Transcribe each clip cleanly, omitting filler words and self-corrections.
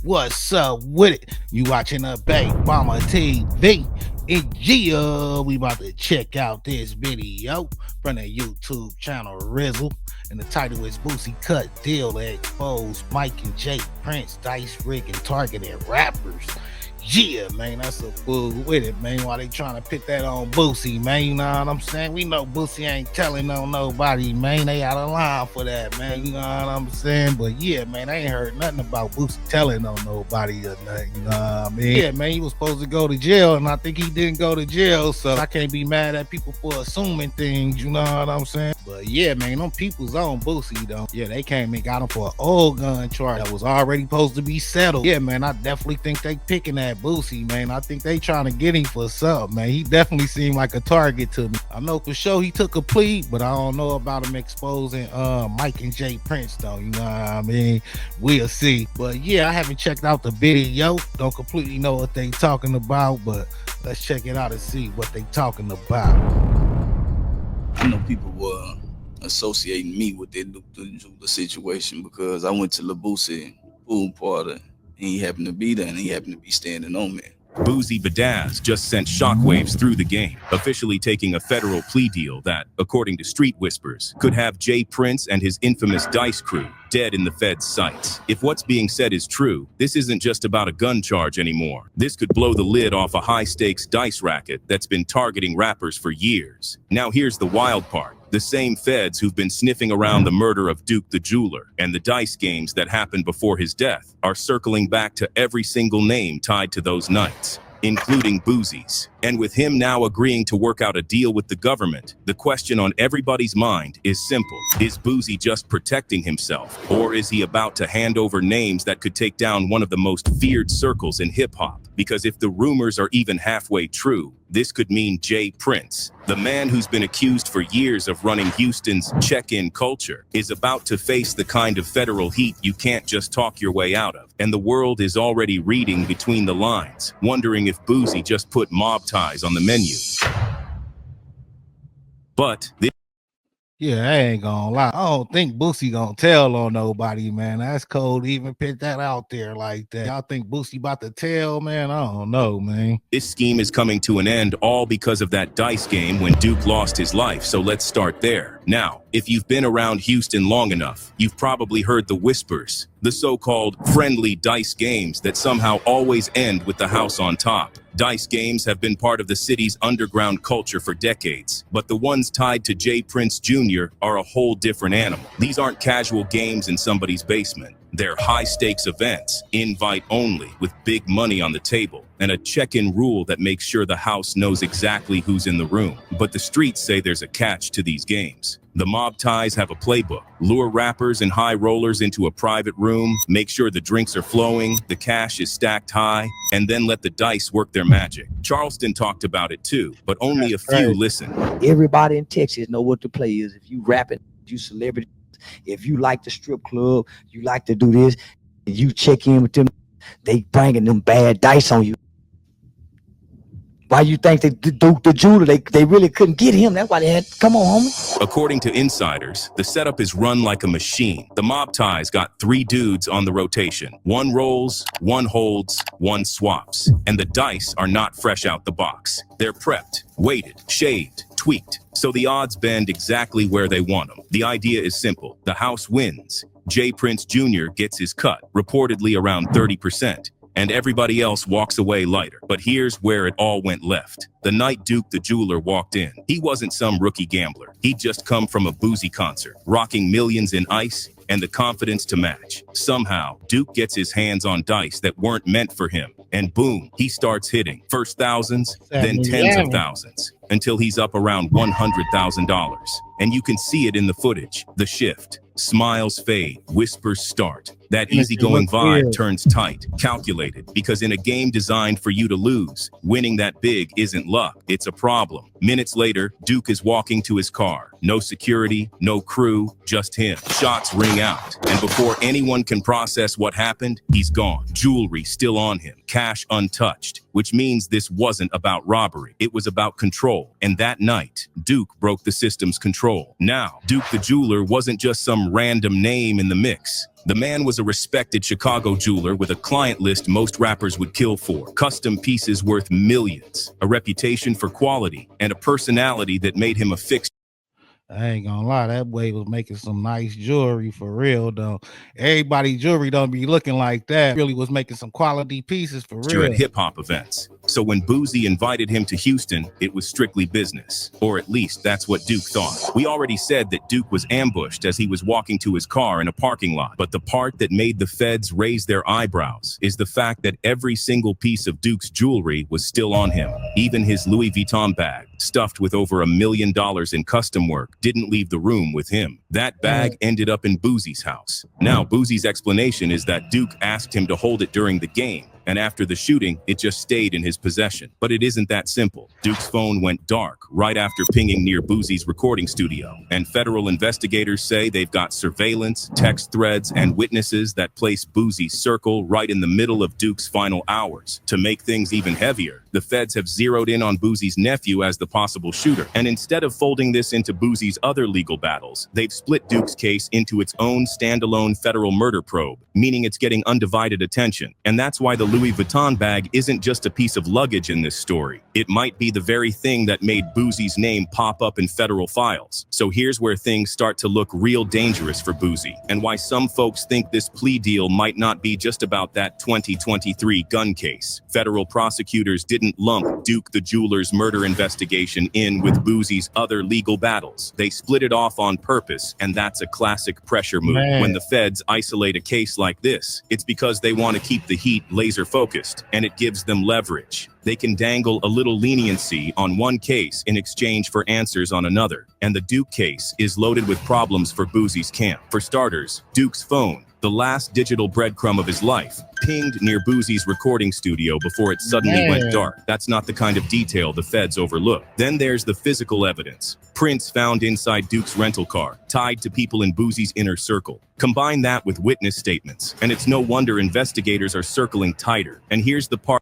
What's up with it? You watching a Big Mama TV? And yeah, we about to check out this video from the YouTube channel Rizzle. And the title is Boosie Cut Deal that exposed Mike and Jay Prince dice rigging targeted rappers. Yeah, man, that's a fool with it, man. Why they trying to put that on Boosie, man? You know what I'm saying? We know Boosie ain't telling on nobody, man. They out of line for that, man. You know what I'm saying? But yeah, man, I ain't heard nothing about Boosie telling on nobody or nothing. You know what I mean? Yeah, man, he was supposed to go to jail, and I think he didn't go to jail, so I can't be mad at people for assuming things. You know what I'm saying? But yeah, man, them people's on Boosie though. Yeah, they came and got him for an old gun charge that was already supposed to be settled. Yeah, man, I definitely think they picking at Boosie, man. I think they trying to get him for something, man. He definitely seemed like a target to me. I know for sure he took a plea, but I don't know about him exposing Mike and Jay Prince though. You know what I mean? We'll see. But yeah, I haven't checked out the video. Don't completely know what they talking about, but let's check it out and see what they talking about. I know people were associating me with the situation because I went to the Boosie pool party and he happened to be there and he happened to be standing on me. Boosie Badazz just sent shockwaves through the game, officially taking a federal plea deal that, according to street whispers, could have Jay Prince and his infamous dice crew dead in the Fed's sights. If what's being said is true, this isn't just about a gun charge anymore. This could blow the lid off a high-stakes dice racket that's been targeting rappers for years. Now here's the wild part. The same feds who've been sniffing around the murder of Duke the Jeweler and the dice games that happened before his death are circling back to every single name tied to those nights, including Boosie's. And with him now agreeing to work out a deal with the government, the question on everybody's mind is simple. Is Boosie just protecting himself, or is he about to hand over names that could take down one of the most feared circles in hip-hop? Because if the rumors are even halfway true, this could mean Jay Prince, the man who's been accused for years of running Houston's check-in culture, is about to face the kind of federal heat you can't just talk your way out of. And the world is already reading between the lines, wondering if Boosie just put mob ties on the menu. But yeah, I ain't gonna lie. I don't think Boosie gonna tell on nobody, man. That's cold to even put that out there like that. Y'all think Boosie about to tell, man? I don't know, man. This scheme is coming to an end all because of that dice game when Duke lost his life, so let's start there. Now, if you've been around Houston long enough, you've probably heard the whispers, the so-called friendly dice games that somehow always end with the house on top. Dice games have been part of the city's underground culture for decades, but the ones tied to Jay Prince Jr. are a whole different animal. These aren't casual games in somebody's basement. They're high-stakes events, invite only, with big money on the table, and a check-in rule that makes sure the house knows exactly who's in the room. But the streets say there's a catch to these games. The mob ties have a playbook. Lure rappers and high rollers into a private room, make sure the drinks are flowing, the cash is stacked high, and then let the dice work their magic. Charleston talked about it too, but only a few listened. Everybody in Texas know what the play is. If you rapping, you celebrity, if you like the strip club, you like to do this, you check in with them, they bringing them bad dice on you. Why you think they Duke the Jeweler, they really couldn't get him? That's why they had, come on, homie. According to insiders, the setup is run like a machine. The mob ties got 3 dudes on the rotation. One rolls, one holds, one swaps. And the dice are not fresh out the box. They're prepped, weighted, shaved, tweaked, so the odds bend exactly where they want them. The idea is simple. The house wins. Jay Prince Jr. gets his cut, reportedly around 30%. And everybody else walks away lighter. But here's where it all went left. The night Duke the Jeweler walked in, he wasn't some rookie gambler. He'd just come from a Boosie concert, rocking millions in ice and the confidence to match. Somehow, Duke gets his hands on dice that weren't meant for him. And boom, he starts hitting. First thousands, then tens of thousands, until he's up around $100,000. And you can see it in the footage. The shift. Smiles fade, whispers start. That easygoing vibe turns tight, calculated, because in a game designed for you to lose, winning that big isn't luck, it's a problem. Minutes later, Duke is walking to his car. No security, no crew, just him. Shots ring out, and before anyone can process what happened, he's gone. Jewelry still on him, cash untouched, which means this wasn't about robbery. It was about control. And that night, Duke broke the system's control. Now, Duke the Jeweler wasn't just some some random name in the mix. The man was a respected Chicago jeweler with a client list most rappers would kill for, custom pieces worth millions, a reputation for quality, and a personality that made him a fixture. I ain't gonna lie, that boy was making some nice jewelry for real though. Everybody jewelry don't be looking like that. Really was making some quality pieces for real. At hip-hop events. So when Boosie invited him to Houston, it was strictly business. Or at least that's what Duke thought. We already said that Duke was ambushed as he was walking to his car in a parking lot. But the part that made the feds raise their eyebrows is the fact that every single piece of Duke's jewelry was still on him. Even his Louis Vuitton bag, stuffed with over $1 million in custom work, didn't leave the room with him. That bag ended up in Boosie's house. Now, Boosie's explanation is that Duke asked him to hold it during the game, and after the shooting, it just stayed in his possession. But it isn't that simple. Duke's phone went dark right after pinging near Boosie's recording studio, and federal investigators say they've got surveillance, text threads, and witnesses that place Boosie's circle right in the middle of Duke's final hours. To make things even heavier, the feds have zeroed in on Boosie's nephew as the possible shooter, and instead of folding this into Boosie's other legal battles, they've split Duke's case into its own standalone federal murder probe, meaning it's getting undivided attention. And that's why the Louis Vuitton bag isn't just a piece of luggage in this story. It might be the very thing that made Boosie's name pop up in federal files. So here's where things start to look real dangerous for Boosie, and why some folks think this plea deal might not be just about that 2023 gun case. Federal prosecutors didn't lump Duke the jeweler's murder investigation in with Boosie's other legal battles. They split it off on purpose, and that's a classic pressure move. When the feds isolate a case like this, it's because they want to keep the heat laser focused, and it gives them leverage. They can dangle a little leniency on one case in exchange for answers on another. And the Duke case is loaded with problems for Boosie's camp. For starters, Duke's phone, the last digital breadcrumb of his life, pinged near Boosie's recording studio before it suddenly went dark. That's not the kind of detail the feds overlook. Then there's the physical evidence. Prints found inside Duke's rental car, tied to people in Boosie's inner circle. Combine that with witness statements, and it's no wonder investigators are circling tighter. And here's the part.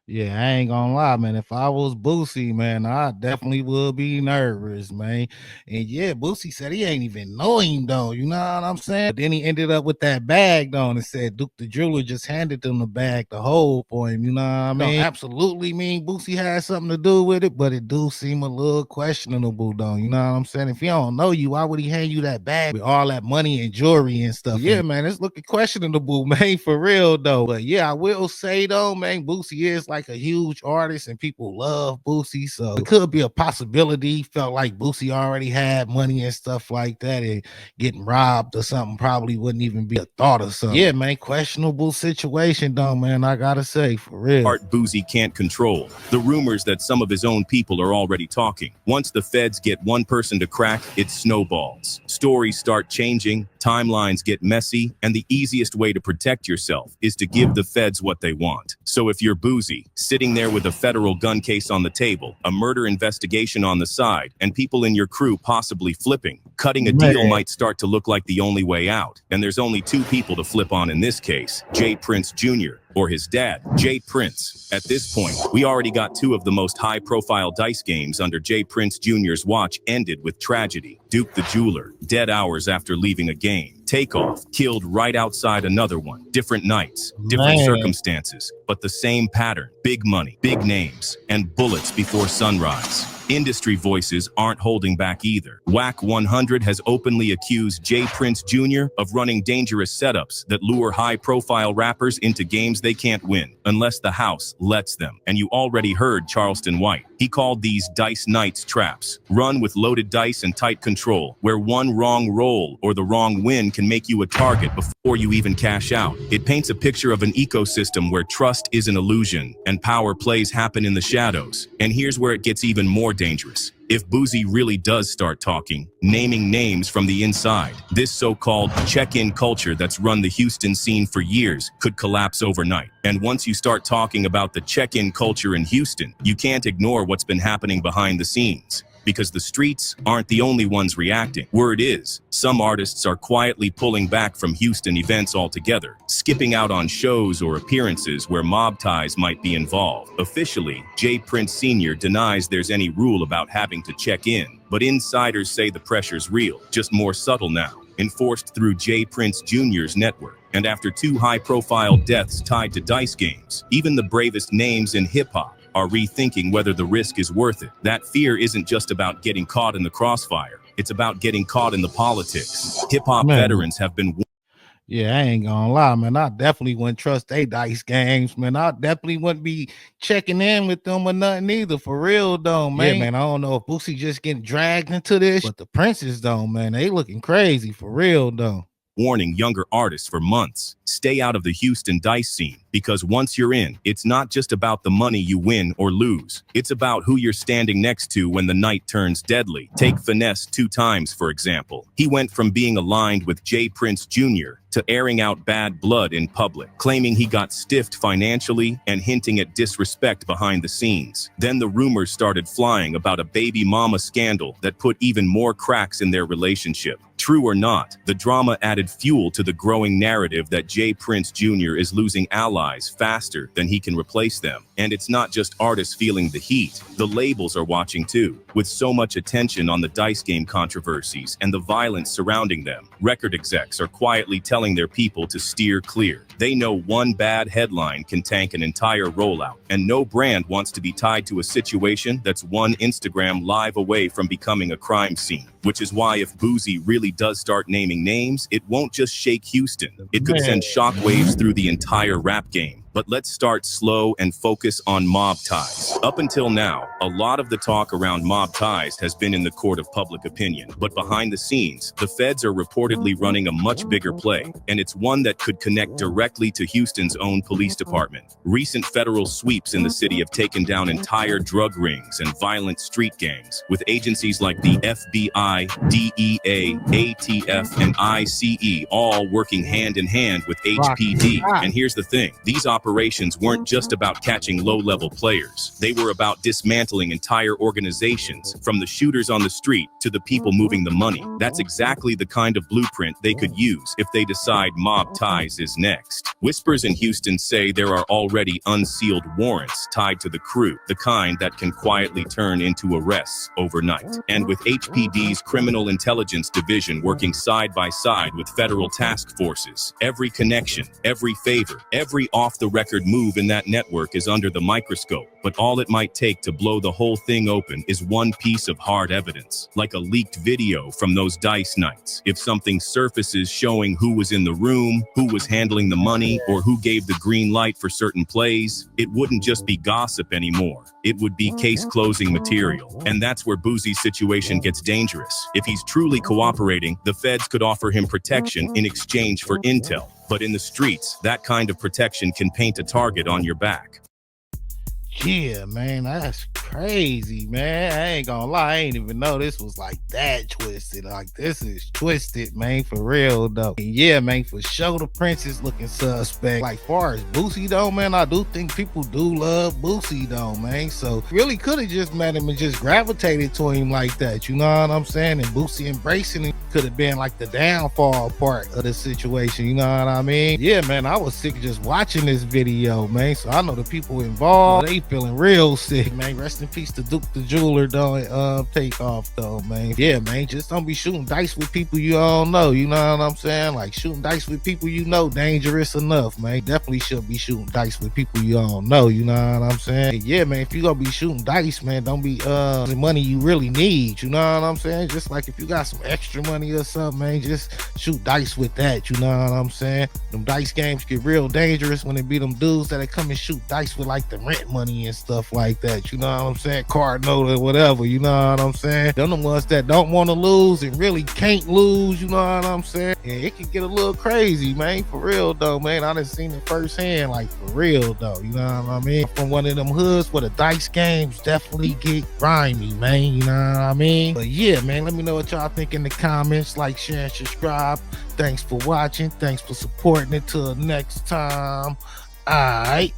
Yeah, I ain't gonna lie, man. If I was Boosie, man, I definitely would be nervous, man. And yeah, Boosie said he ain't even know him, though. You know what I'm saying? But then he ended up with that bag, though, and said Duke the jeweler just handed them the bag to hold for him. You know what I mean? Absolutely mean Boosie had something to do with it, but it do seem a little questionable, though. You know what I'm saying? If he don't know you, why would he hand you that bag with all that money and jewelry and stuff? Yeah, man, it's looking questionable, man, for real, though. But yeah, I will say, though, man, Boosie is like a huge artist and people love Boosie, so it could be a possibility. Felt like Boosie already had money and stuff like that, and getting robbed or something probably wouldn't even be a thought or something. Yeah, man, questionable situation though, man, I gotta say, for real. Part Boosie can't control the rumors that some of his own people are already talking. Once the feds get one person to crack, it snowballs. Stories start changing, timelines get messy, and the easiest way to protect yourself is to give the feds what they want. So if you're Boosie, sitting there with a federal gun case on the table, a murder investigation on the side, and people in your crew possibly flipping, cutting a deal might start to look like the only way out. And there's only two people to flip on in this case: J. Prince Jr. or his dad, J. Prince. At this point, we already got two of the most high-profile dice games under J. Prince Jr.'s watch ended with tragedy. Duke the jeweler, dead hours after leaving a game. Takeoff, killed right outside another one. Different nights, different circumstances, but the same pattern. Big money, big names, and bullets before sunrise. Industry voices aren't holding back either. Whack 100 has openly accused J. Prince Jr. of running dangerous setups that lure high-profile rappers into games they can't win, unless the house lets them. And you already heard Charleston White. He called these dice nights traps, run with loaded dice and tight control, where one wrong roll or the wrong win can make you a target before you even cash out. It paints a picture of an ecosystem where trust is an illusion and power plays happen in the shadows. And here's where it gets even more dangerous. If Boosie really does start talking, naming names from the inside, this so-called check-in culture that's run the Houston scene for years could collapse overnight. And once you start talking about the check-in culture in Houston, you can't ignore what's been happening behind the scenes. Because the streets aren't the only ones reacting. Word is, some artists are quietly pulling back from Houston events altogether, skipping out on shows or appearances where mob ties might be involved. Officially, J. Prince Sr. denies there's any rule about having to check in, but insiders say the pressure's real, just more subtle now. enforced through J. Prince Jr.'s network. And after 2 high-profile deaths tied to dice games, even the bravest names in hip-hop are rethinking whether the risk is worth it. That fear isn't just about getting caught in the crossfire. It's about getting caught in the politics. Hip-hop veterans have been... Yeah, I ain't gonna lie, man. I definitely wouldn't trust they dice games, man. I definitely wouldn't be checking in with them or nothing either, for real, though, man. Yeah, man, I don't know if Boosie just getting dragged into this, but the Princes, though, man, they looking crazy, for real, though. Warning younger artists for months, stay out of the Houston dice scene, because once you're in, it's not just about the money you win or lose. It's about who you're standing next to when the night turns deadly. Take Finesse 2 times, for example. He went from being aligned with J. Prince Jr. to airing out bad blood in public, claiming he got stiffed financially and hinting at disrespect behind the scenes. Then the rumors started flying about a baby mama scandal that put even more cracks in their relationship. True or not, the drama added fuel to the growing narrative that J. Prince Jr. is losing allies faster than he can replace them. And it's not just artists feeling the heat. The labels are watching too. With so much attention on the dice game controversies and the violence surrounding them, record execs are quietly telling their people to steer clear. They know one bad headline can tank an entire rollout, and no brand wants to be tied to a situation that's one Instagram live away from becoming a crime scene. Which is why if Boosie really does start naming names, it won't just shake Houston. It could send shockwaves through the entire rap game. But let's start slow and focus on mob ties. Up until now, a lot of the talk around mob ties has been in the court of public opinion. But behind the scenes, the feds are reportedly running a much bigger play, and it's one that could connect directly to Houston's own police department. Recent federal sweeps in the city have taken down entire drug rings and violent street gangs, with agencies like the FBI, DEA, ATF, and ICE all working hand in hand with HPD. And here's the thing, these operations weren't just about catching low-level players. They were about dismantling entire organizations, from the shooters on the street to the people moving the money. That's exactly the kind of blueprint they could use if they decide mob ties is next. Whispers in Houston say there are already unsealed warrants tied to the crew, the kind that can quietly turn into arrests overnight. And with HPD's Criminal Intelligence Division working side by side with federal task forces, every connection, every favor, every off-the-record move in that network is under the microscope. But all it might take to blow the whole thing open is one piece of hard evidence, like a leaked video from those dice nights. If something surfaces showing who was in the room, who was handling the money, or who gave the green light for certain plays, it wouldn't just be gossip anymore. It would be case-closing material. And that's where Boosie's situation gets dangerous. If he's truly cooperating, the feds could offer him protection in exchange for intel. But in the streets, that kind of protection can paint a target on your back. Yeah, man, that's crazy, man. I ain't gonna lie, I ain't even know this was like that twisted. Like, this is twisted, man, for real, though. And yeah, man, for sure, the Prince is looking suspect. Like, far as Boosie, though, man, I do think people do love Boosie, though, man. So, really could have just met him and just gravitated to him like that, you know what I'm saying? And Boosie embracing him could have been like the downfall part of the situation, you know what I mean? Yeah, man, I was sick just watching this video, man. So, I know the people involved, they feeling real sick, man. Rest in peace to Duke the Jeweler, don't take off though, man. Yeah, man, just don't be shooting dice with people you don't know, you know what I'm saying? Like, shooting dice with people you know dangerous enough, man. Definitely should be shooting dice with people you don't know, you know what I'm saying? Yeah, man, if you gonna be shooting dice, man, don't be the money you really need, you know what I'm saying? Just like if you got some extra money or something, man, just shoot dice with that, you know what I'm saying? Them dice games get real dangerous when it be them dudes that come and shoot dice with like the rent money and stuff like that, you know what I'm saying? Card note or whatever, you know what I'm saying? They're the ones that don't want to lose and really can't lose, you know what I'm saying? And it can get a little crazy, man, for real though, man. I done seen it firsthand, like for real though, you know what I mean? From one of them hoods where the dice games definitely get grimy, man, you know what I mean? But yeah, man, let me know what y'all think in the comments. Like, share, and subscribe. Thanks for watching. Thanks for supporting. Until next time. All right.